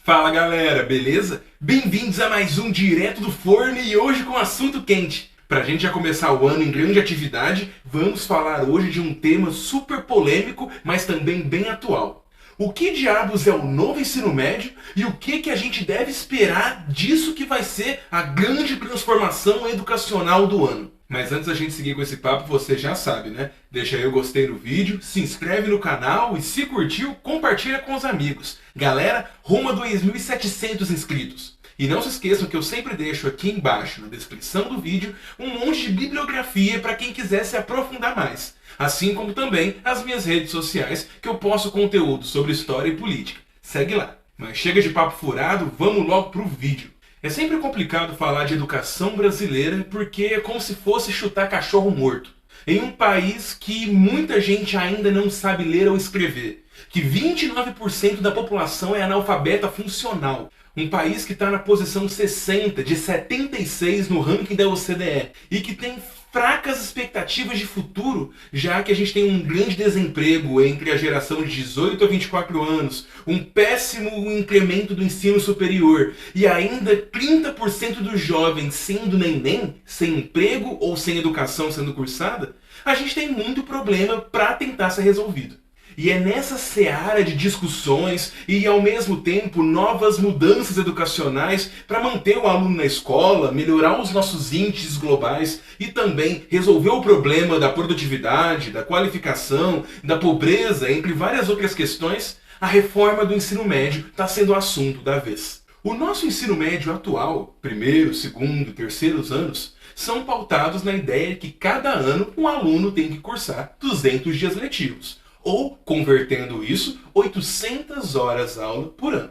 Fala galera, beleza? Bem-vindos a mais um Direto do Forno e hoje com assunto quente. Pra gente já começar o ano em grande atividade, vamos falar hoje de um tema super polêmico, mas também bem atual. O que diabos é o novo ensino médio e o que a gente deve esperar disso que vai ser a grande transformação educacional do ano? Mas antes da gente seguir com esse papo, você já sabe, né? Deixa aí o gostei no vídeo, se inscreve no canal e se curtiu, compartilha com os amigos. Galera, rumo a 2.700 inscritos. E não se esqueçam que eu sempre deixo aqui embaixo, na descrição do vídeo, um monte de bibliografia para quem quiser se aprofundar mais. Assim como também as minhas redes sociais, que eu posto conteúdo sobre história e política. Segue lá. Mas chega de papo furado, vamos logo pro vídeo. É sempre complicado falar de educação brasileira porque é como se fosse chutar cachorro morto. Em um país que muita gente ainda não sabe ler ou escrever, que 29% da população é analfabeta funcional. Um país que está na posição 60 de 76 no ranking da OCDE e que tem fracas expectativas de futuro, já que a gente tem um grande desemprego entre a geração de 18 a 24 anos, um péssimo incremento do ensino superior e ainda 30% dos jovens sendo neném, sem emprego ou sem educação sendo cursada, a gente tem muito problema para tentar ser resolvido. E é nessa seara de discussões e, ao mesmo tempo, novas mudanças educacionais para manter o aluno na escola, melhorar os nossos índices globais e também resolver o problema da produtividade, da qualificação, da pobreza, entre várias outras questões, a reforma do ensino médio está sendo o assunto da vez. O nosso ensino médio atual, primeiro, segundo e terceiros anos, são pautados na ideia de que cada ano um aluno tem que cursar 200 dias letivos. Ou, convertendo isso, 800 horas aula por ano.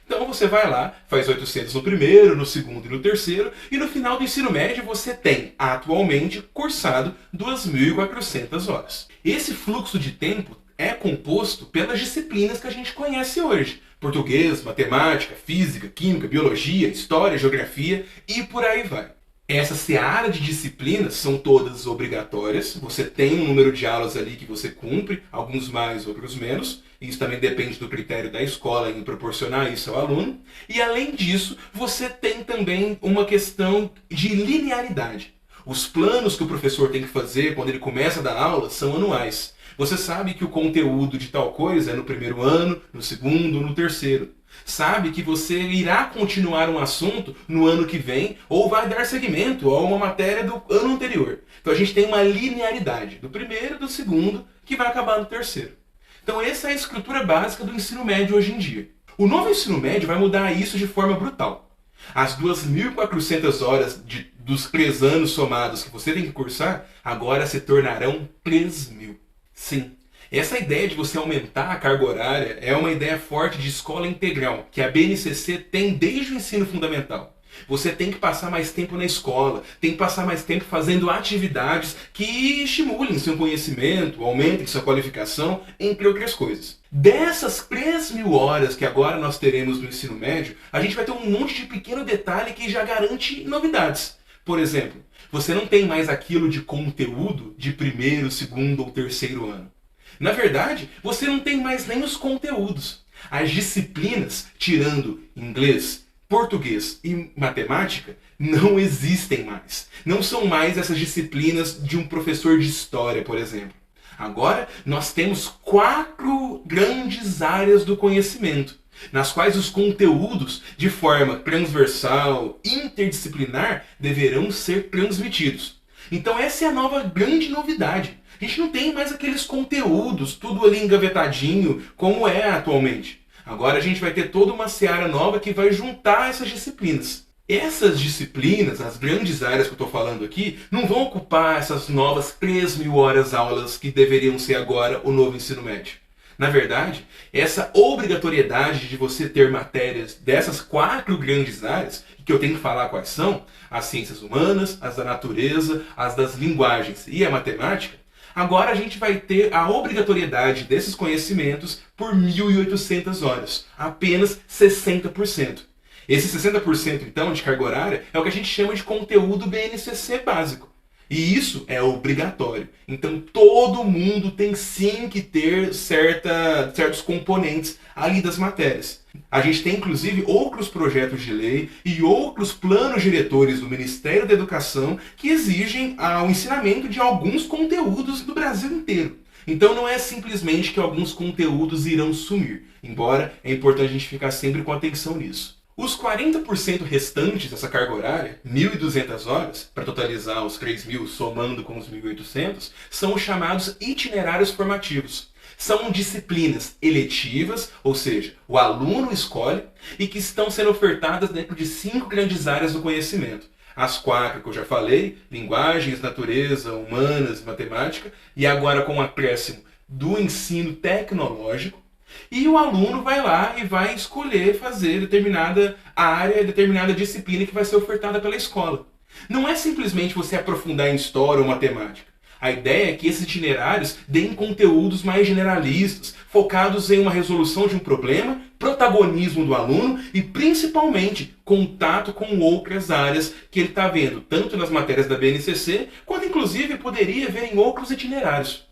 Então você vai lá, faz 800 no primeiro, no segundo e no terceiro, e no final do ensino médio você tem, atualmente, cursado 2.400 horas. Esse fluxo de tempo é composto pelas disciplinas que a gente conhece hoje. Português, matemática, física, química, biologia, história, geografia e por aí vai. Essa seara de disciplinas são todas obrigatórias, você tem um número de aulas ali que você cumpre, alguns mais, outros menos, isso também depende do critério da escola em proporcionar isso ao aluno, e além disso, você tem também uma questão de linearidade. Os planos que o professor tem que fazer quando ele começa a dar aula são anuais. Você sabe que o conteúdo de tal coisa é no primeiro ano, no segundo, no terceiro. Sabe que você irá continuar um assunto no ano que vem ou vai dar seguimento a uma matéria do ano anterior. Então a gente tem uma linearidade do primeiro, do segundo, que vai acabar no terceiro. Então essa é a estrutura básica do ensino médio hoje em dia. O novo ensino médio vai mudar isso de forma brutal. As 2.400 horas dos 3 anos somados que você tem que cursar agora se tornarão 3.000. Sim. Essa ideia de você aumentar a carga horária é uma ideia forte de escola integral, que a BNCC tem desde o ensino fundamental. Você tem que passar mais tempo na escola, tem que passar mais tempo fazendo atividades que estimulem seu conhecimento, aumentem sua qualificação, entre outras coisas. Dessas 3.000 horas que agora nós teremos no ensino médio, a gente vai ter um monte de pequeno detalhe que já garante novidades. Por exemplo, você não tem mais aquilo de conteúdo de primeiro, segundo ou terceiro ano. Na verdade, você não tem mais nem os conteúdos. As disciplinas, tirando inglês, português e matemática, não existem mais. Não são mais essas disciplinas de um professor de história, por exemplo. Agora, nós temos 4 grandes áreas do conhecimento, nas quais os conteúdos, de forma transversal, interdisciplinar, deverão ser transmitidos. Então essa é a nova grande novidade. A gente não tem mais aqueles conteúdos, tudo ali engavetadinho, como é atualmente. Agora a gente vai ter toda uma seara nova que vai juntar essas disciplinas. Essas disciplinas, as grandes áreas que eu estou falando aqui, não vão ocupar essas novas 3.000 horas aulas que deveriam ser agora o novo ensino médio. Na verdade, essa obrigatoriedade de você ter matérias dessas 4 grandes áreas, que eu tenho que falar quais são, as ciências humanas, as da natureza, as das linguagens e a matemática, agora a gente vai ter a obrigatoriedade desses conhecimentos por 1.800 horas, apenas 60%. Esse 60% então de carga horária é o que a gente chama de conteúdo BNCC básico. E isso é obrigatório. Então todo mundo tem sim que ter certos componentes ali das matérias. A gente tem inclusive outros projetos de lei e outros planos diretores do Ministério da Educação que exigem o ensinamento de alguns conteúdos do Brasil inteiro. Então não é simplesmente que alguns conteúdos irão sumir, embora é importante a gente ficar sempre com atenção nisso. Os 40% restantes dessa carga horária, 1.200 horas, para totalizar os 3.000 somando com os 1.800, são os chamados itinerários formativos. São disciplinas eletivas, ou seja, o aluno escolhe, e que estão sendo ofertadas dentro de 5 grandes áreas do conhecimento. As 4 que eu já falei, linguagens, natureza, humanas, matemática, e agora com o acréscimo do ensino tecnológico. E o aluno vai lá e vai escolher fazer determinada área, determinada disciplina que vai ser ofertada pela escola. Não é simplesmente você aprofundar em história ou matemática. A ideia é que esses itinerários deem conteúdos mais generalistas, focados em uma resolução de um problema, protagonismo do aluno e, principalmente, contato com outras áreas que ele está vendo, tanto nas matérias da BNCC, quanto, inclusive, poderia ver em outros itinerários.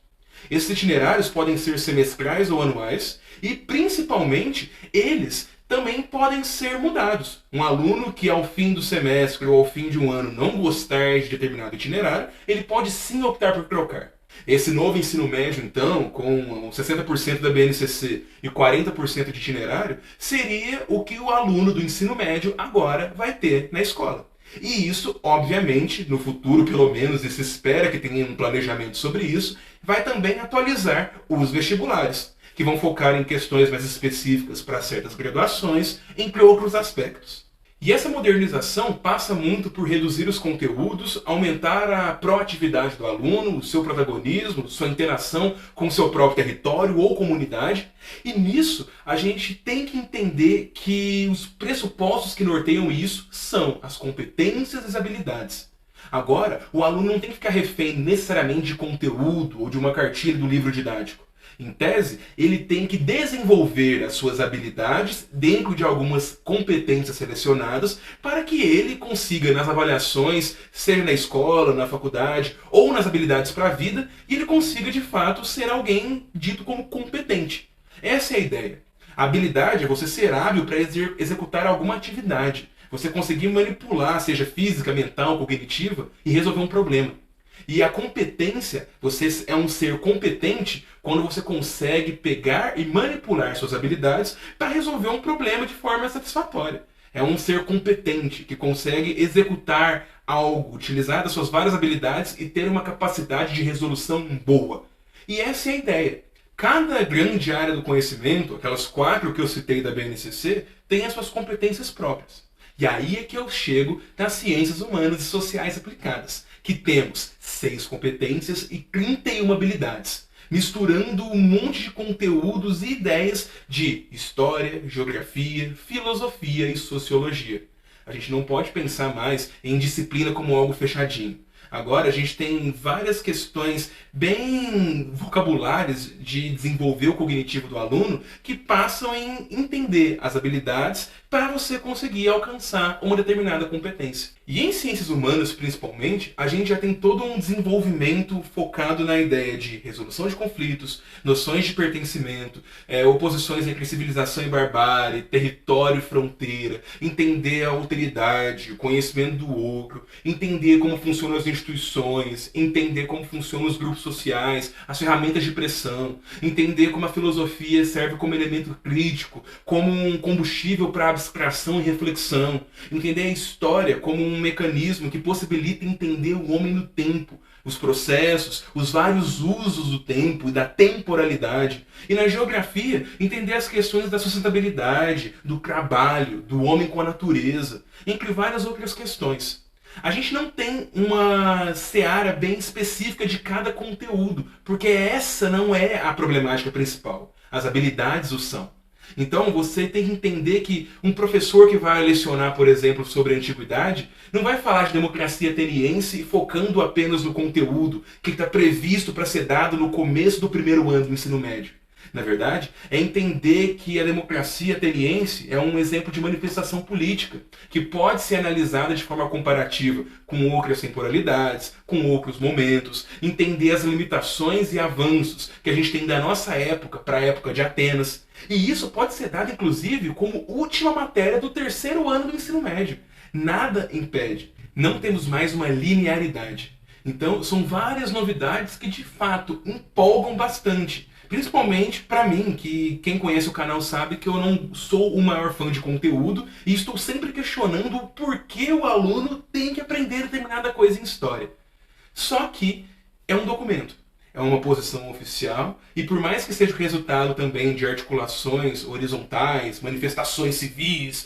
Esses itinerários podem ser semestrais ou anuais e, principalmente, eles também podem ser mudados. Um aluno que ao fim do semestre ou ao fim de um ano não gostar de determinado itinerário, ele pode sim optar por trocar. Esse novo ensino médio, então, com 60% da BNCC e 40% de itinerário, seria o que o aluno do ensino médio agora vai ter na escola. E isso, obviamente, no futuro, pelo menos, se espera que tenha um planejamento sobre isso, vai também atualizar os vestibulares, que vão focar em questões mais específicas para certas graduações, entre outros aspectos. E essa modernização passa muito por reduzir os conteúdos, aumentar a proatividade do aluno, o seu protagonismo, sua interação com o seu próprio território ou comunidade. E nisso a gente tem que entender que os pressupostos que norteiam isso são as competências e as habilidades. Agora, o aluno não tem que ficar refém necessariamente de conteúdo ou de uma cartilha do livro didático. Em tese, ele tem que desenvolver as suas habilidades dentro de algumas competências selecionadas para que ele consiga, nas avaliações, seja na escola, na faculdade ou nas habilidades para a vida, e ele consiga de fato ser alguém dito como competente. Essa é a ideia. A habilidade é você ser hábil para executar alguma atividade, você conseguir manipular, seja física, mental, cognitiva, e resolver um problema. E a competência, você é um ser competente quando você consegue pegar e manipular suas habilidades para resolver um problema de forma satisfatória. É um ser competente que consegue executar algo, utilizar as suas várias habilidades e ter uma capacidade de resolução boa. E essa é a ideia. Cada grande área do conhecimento, aquelas 4 que eu citei da BNCC, tem as suas competências próprias. E aí é que eu chego nas ciências humanas e sociais aplicadas, que temos 6 competências e 31 habilidades, misturando um monte de conteúdos e ideias de história, geografia, filosofia e sociologia. A gente não pode pensar mais em disciplina como algo fechadinho. Agora a gente tem várias questões bem vocabulárias de desenvolver o cognitivo do aluno que passam em entender as habilidades para você conseguir alcançar uma determinada competência. E em ciências humanas, principalmente, a gente já tem todo um desenvolvimento focado na ideia de resolução de conflitos, noções de pertencimento, oposições entre civilização e barbárie, território e fronteira, entender a alteridade, o conhecimento do outro, entender como funcionam as instituições, entender como funcionam os grupos sociais, as ferramentas de pressão, entender como a filosofia serve como elemento crítico, como um combustível para abstração e reflexão, entender a história como um mecanismo que possibilita entender o homem no tempo, os processos, os vários usos do tempo e da temporalidade. E na geografia, entender as questões da sustentabilidade, do trabalho, do homem com a natureza, entre várias outras questões. A gente não tem uma seara bem específica de cada conteúdo, porque essa não é a problemática principal. As habilidades o são. Então você tem que entender que um professor que vai lecionar, por exemplo, sobre a antiguidade, não vai falar de democracia ateniense focando apenas no conteúdo que está previsto para ser dado no começo do primeiro ano do ensino médio. na verdade, é entender que a democracia ateniense é um exemplo de manifestação política, que pode ser analisada de forma comparativa com outras temporalidades, com outros momentos, entender as limitações e avanços que a gente tem da nossa época para a época de Atenas. E isso pode ser dado, inclusive, como última matéria do terceiro ano do ensino médio. Nada impede. Não temos mais uma linearidade. Então, são várias novidades que, de fato, empolgam bastante. Principalmente para mim, que quem conhece o canal sabe que eu não sou o maior fã de conteúdo e estou sempre questionando o porquê o aluno tem que aprender determinada coisa em história. Só que é um documento, é uma posição oficial e por mais que seja o resultado também de articulações horizontais, manifestações civis,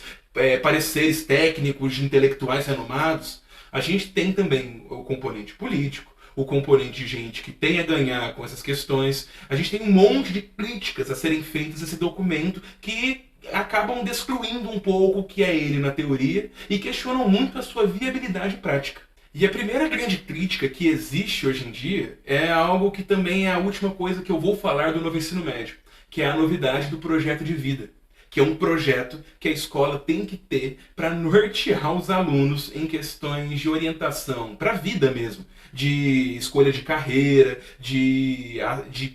pareceres técnicos de intelectuais renomados, a gente tem também o componente político, o componente de gente que tem a ganhar com essas questões. A gente tem um monte de críticas a serem feitas a esse documento que acabam destruindo um pouco o que é ele na teoria e questionam muito a sua viabilidade prática. E a primeira grande crítica que existe hoje em dia é algo que também é a última coisa que eu vou falar do novo ensino médio, que é a novidade do projeto de vida, que é um projeto que a escola tem que ter para nortear os alunos em questões de orientação, para a vida mesmo, de escolha de carreira, de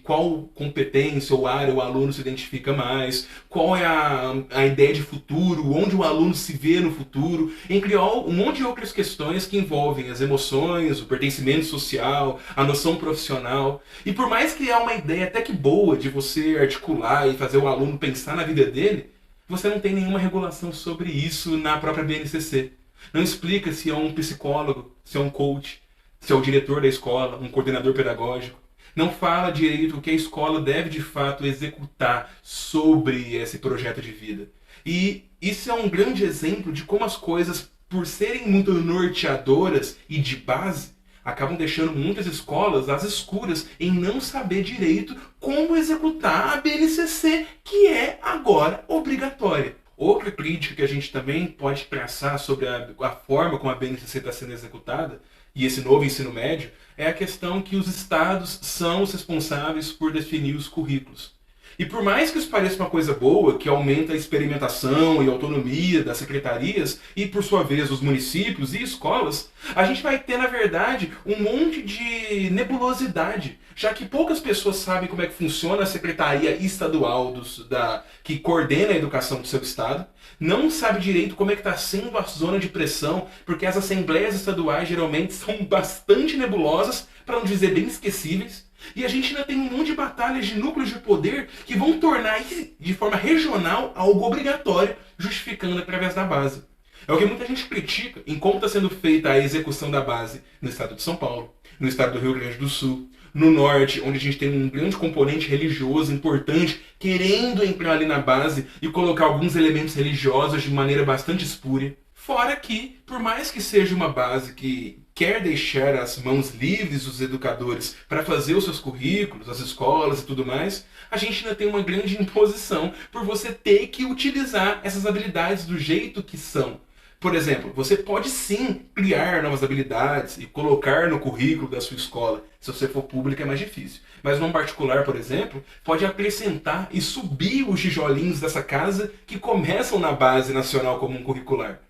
qual competência ou área o aluno se identifica mais, qual é a ideia de futuro, onde o aluno se vê no futuro, entre um monte de outras questões que envolvem as emoções, o pertencimento social, a noção profissional. E por mais que é uma ideia até que boa de você articular e fazer o aluno pensar na vida dele, você não tem nenhuma regulação sobre isso na própria BNCC. Não explica se é um psicólogo, se é um coach, se é o diretor da escola, um coordenador pedagógico. Não fala direito o que a escola deve de fato executar sobre esse projeto de vida. E isso é um grande exemplo de como as coisas, por serem muito norteadoras e de base, acabam deixando muitas escolas às escuras em não saber direito como executar a BNCC, que é agora obrigatória. Outra crítica que a gente também pode traçar sobre a forma como a BNCC está sendo executada, e esse novo ensino médio, é a questão que os estados são os responsáveis por definir os currículos. E por mais que isso pareça uma coisa boa, que aumenta a experimentação e a autonomia das secretarias e, por sua vez, os municípios e escolas, a gente vai ter, na verdade, um monte de nebulosidade, já que poucas pessoas sabem como é que funciona a secretaria estadual que coordena a educação do seu estado, não sabe direito como é que está sendo a zona de pressão, porque as assembleias estaduais geralmente são bastante nebulosas, para não dizer bem esquecíveis, e a gente ainda tem um monte de batalhas de núcleos de poder que vão tornar de forma regional algo obrigatório, justificando através da base. É o que muita gente critica em como está sendo feita a execução da base no estado de São Paulo, no estado do Rio Grande do Sul, no norte, onde a gente tem um grande componente religioso importante, querendo entrar ali na base e colocar alguns elementos religiosos de maneira bastante espúria. Fora que, por mais que seja uma base que quer deixar as mãos livres dos educadores para fazer os seus currículos, as escolas e tudo mais, a gente ainda tem uma grande imposição por você ter que utilizar essas habilidades do jeito que são. Por exemplo, você pode sim criar novas habilidades e colocar no currículo da sua escola. Se você for público é mais difícil. Mas num particular, por exemplo, pode acrescentar e subir os tijolinhos dessa casa que começam na base nacional comum curricular.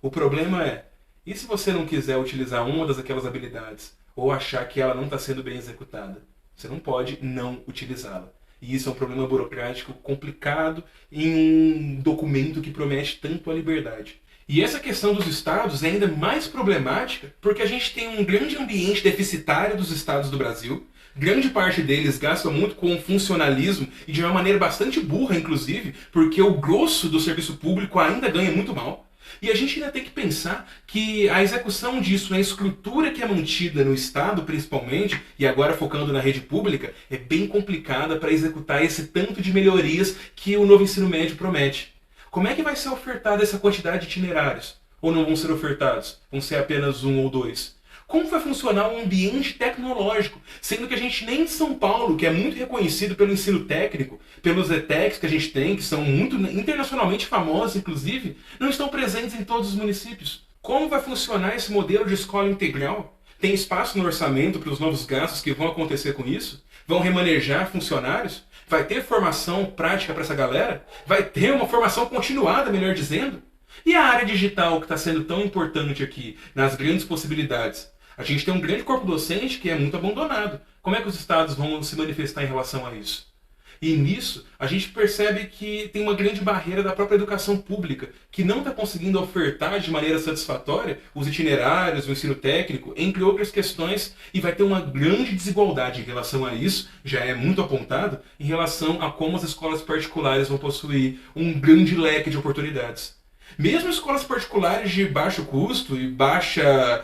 O problema é, e se você não quiser utilizar uma daquelas habilidades ou achar que ela não está sendo bem executada? Você não pode não utilizá-la. E isso é um problema burocrático complicado em um documento que promete tanto a liberdade. E essa questão dos estados é ainda mais problemática porque a gente tem um grande ambiente deficitário dos estados do Brasil. Grande parte deles gasta muito com funcionalismo e de uma maneira bastante burra, inclusive, porque o grosso do serviço público ainda ganha muito mal. E a gente ainda tem que pensar que a execução disso, a estrutura que é mantida no Estado principalmente, e agora focando na rede pública, é bem complicada para executar esse tanto de melhorias que o novo ensino médio promete. Como é que vai ser ofertada essa quantidade de itinerários? Ou não vão ser ofertados? Vão ser apenas 1 ou 2? Como vai funcionar um ambiente tecnológico? Sendo que a gente nem em São Paulo, que é muito reconhecido pelo ensino técnico, pelos ETECs que a gente tem, que são muito internacionalmente famosos, inclusive, não estão presentes em todos os municípios. Como vai funcionar esse modelo de escola integral? Tem espaço no orçamento para os novos gastos que vão acontecer com isso? Vão remanejar funcionários? Vai ter formação prática para essa galera? Vai ter uma formação continuada, melhor dizendo? E a área digital que está sendo tão importante aqui, nas grandes possibilidades? A gente tem um grande corpo docente que é muito abandonado. Como é que os estados vão se manifestar em relação a isso? E nisso, a gente percebe que tem uma grande barreira da própria educação pública, que não está conseguindo ofertar de maneira satisfatória os itinerários, o ensino técnico, entre outras questões, e vai ter uma grande desigualdade em relação a isso, já é muito apontado, em relação a como as escolas particulares vão possuir um grande leque de oportunidades. Mesmo escolas particulares de baixo custo e baixa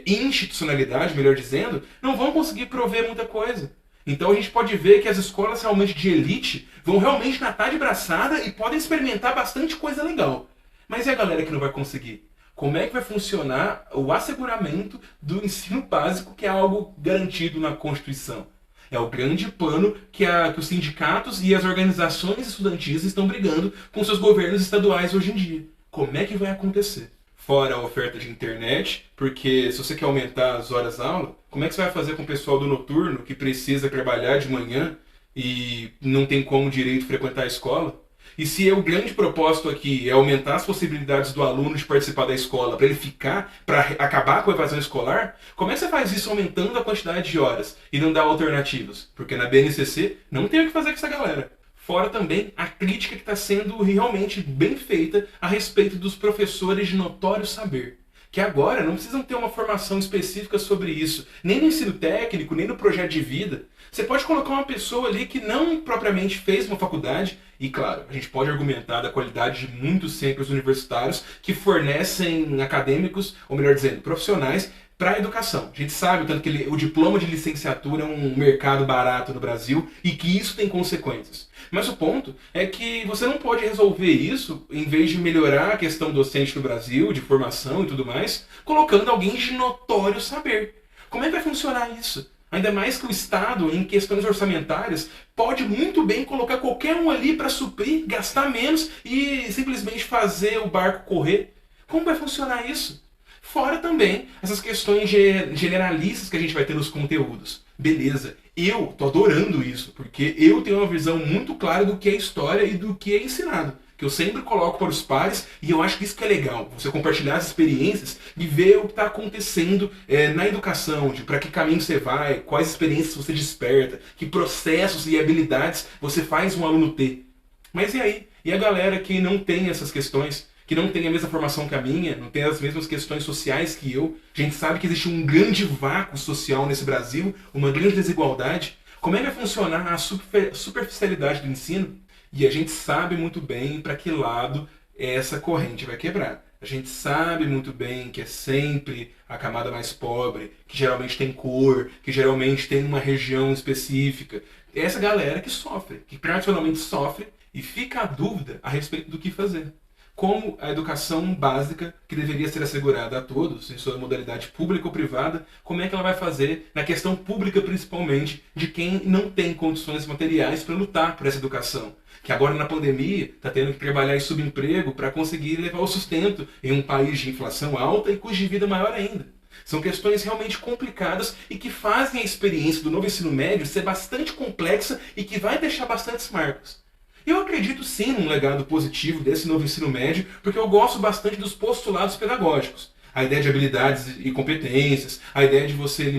institucionalidade, melhor dizendo, não vão conseguir prover muita coisa. Então a gente pode ver que as escolas realmente de elite vão realmente nadar de braçada e podem experimentar bastante coisa legal. Mas e a galera que não vai conseguir? Como é que vai funcionar o asseguramento do ensino básico, que é algo garantido na Constituição? É o grande plano que os sindicatos e as organizações estudantis estão brigando com seus governos estaduais hoje em dia. Como é que vai acontecer? Fora a oferta de internet, porque se você quer aumentar as horas-aula, como é que você vai fazer com o pessoal do noturno que precisa trabalhar de manhã e não tem como direito frequentar a escola? E se o grande propósito aqui é aumentar as possibilidades do aluno de participar da escola para ele ficar, para acabar com a evasão escolar, como é que você faz isso aumentando a quantidade de horas e não dá alternativas? Porque na BNCC não tem o que fazer com essa galera. Fora também a crítica que está sendo realmente bem feita a respeito dos professores de notório saber. Que agora não precisam ter uma formação específica sobre isso, nem no ensino técnico, nem no projeto de vida. Você pode colocar uma pessoa ali que não propriamente fez uma faculdade, e claro, a gente pode argumentar da qualidade de muitos centros universitários que fornecem acadêmicos, ou melhor dizendo, profissionais, para a educação. A gente sabe tanto que o diploma de licenciatura é um mercado barato no Brasil e que isso tem consequências. Mas o ponto é que você não pode resolver isso, em vez de melhorar a questão docente no Brasil, de formação e tudo mais, colocando alguém de notório saber. Como é que vai funcionar isso? Ainda mais que o Estado, em questões orçamentárias, pode muito bem colocar qualquer um ali para suprir, gastar menos e simplesmente fazer o barco correr. Como vai funcionar isso? Fora também essas questões generalistas que a gente vai ter nos conteúdos. Beleza, eu tô adorando isso, porque eu tenho uma visão muito clara do que é história e do que é ensinado. Que eu sempre coloco para os pares, e eu acho que isso que é legal, você compartilhar as experiências e ver o que está acontecendo na educação, de para que caminho você vai, quais experiências você desperta, que processos e habilidades você faz um aluno ter. Mas e aí? E a galera que não tem essas questões? Que não tem a mesma formação que a minha, não tem as mesmas questões sociais que eu. A gente sabe que existe um grande vácuo social nesse Brasil, uma grande desigualdade. Como é que vai funcionar a superficialidade do ensino? E a gente sabe muito bem para que lado essa corrente vai quebrar. A gente sabe muito bem que é sempre a camada mais pobre, que geralmente tem cor, que geralmente tem uma região específica. É essa galera que sofre, que tradicionalmente sofre, e fica a dúvida a respeito do que fazer. Como a educação básica, que deveria ser assegurada a todos, em sua modalidade pública ou privada, como é que ela vai fazer, na questão pública principalmente, de quem não tem condições materiais para lutar por essa educação. Que agora na pandemia está tendo que trabalhar em subemprego para conseguir levar o sustento em um país de inflação alta e custo de vida maior ainda. São questões realmente complicadas e que fazem a experiência do novo ensino médio ser bastante complexa e que vai deixar bastantes marcas. Eu acredito sim num legado positivo desse novo ensino médio, porque eu gosto bastante dos postulados pedagógicos. A ideia de habilidades e competências, a ideia de você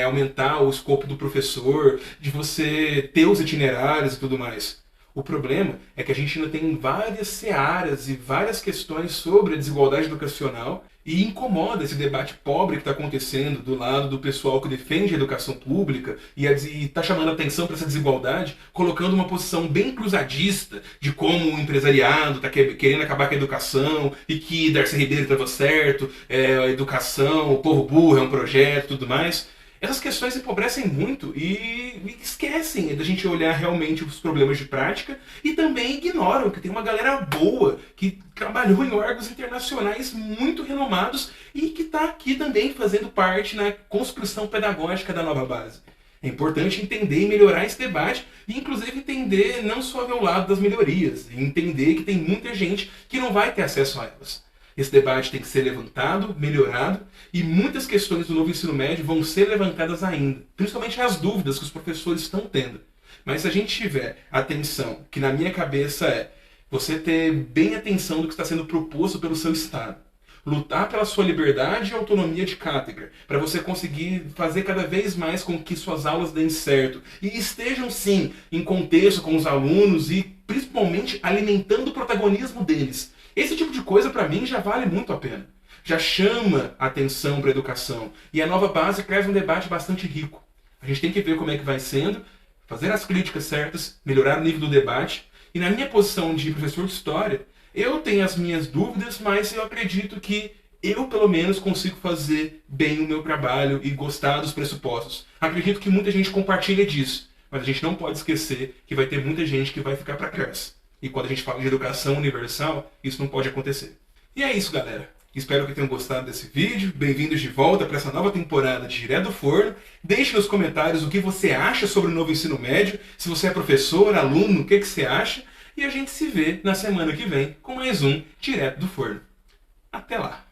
aumentar o escopo do professor, de você ter os itinerários e tudo mais. O problema é que a gente ainda tem várias searas e várias questões sobre a desigualdade educacional e incomoda esse debate pobre que está acontecendo do lado do pessoal que defende a educação pública e está chamando a atenção para essa desigualdade, colocando uma posição bem cruzadista de como o empresariado está querendo acabar com a educação e que Darcy Ribeiro estava certo, a educação, o povo burro é um projeto e tudo mais. Essas questões empobrecem muito e esquecem da gente olhar realmente os problemas de prática e também ignoram que tem uma galera boa que trabalhou em órgãos internacionais muito renomados e que está aqui também fazendo parte na construção pedagógica da nova base. É importante entender e melhorar esse debate e inclusive entender não só ver o lado das melhorias, e entender que tem muita gente que não vai ter acesso a elas. Esse debate tem que ser levantado, melhorado, e muitas questões do novo ensino médio vão ser levantadas ainda, principalmente as dúvidas que os professores estão tendo. Mas se a gente tiver atenção, que na minha cabeça é você ter bem atenção do que está sendo proposto pelo seu Estado, lutar pela sua liberdade e autonomia de cátedra, para você conseguir fazer cada vez mais com que suas aulas deem certo e estejam sim em contexto com os alunos e principalmente alimentando o protagonismo deles. Esse tipo de coisa para mim já vale muito a pena. Já chama atenção para a educação e a nova base traz um debate bastante rico. A gente tem que ver como é que vai sendo, fazer as críticas certas, melhorar o nível do debate e na minha posição de professor de história, eu tenho as minhas dúvidas, mas eu acredito que eu, pelo menos, consigo fazer bem o meu trabalho e gostar dos pressupostos. Acredito que muita gente compartilha disso, mas a gente não pode esquecer que vai ter muita gente que vai ficar para trás. E quando a gente fala de educação universal, isso não pode acontecer. E é isso, galera. Espero que tenham gostado desse vídeo. Bem-vindos de volta para essa nova temporada de Direto do Forno. Deixe nos comentários o que você acha sobre o novo ensino médio. Se você é professor, aluno, o que você acha? E a gente se vê na semana que vem com mais um Direto do Forno. Até lá!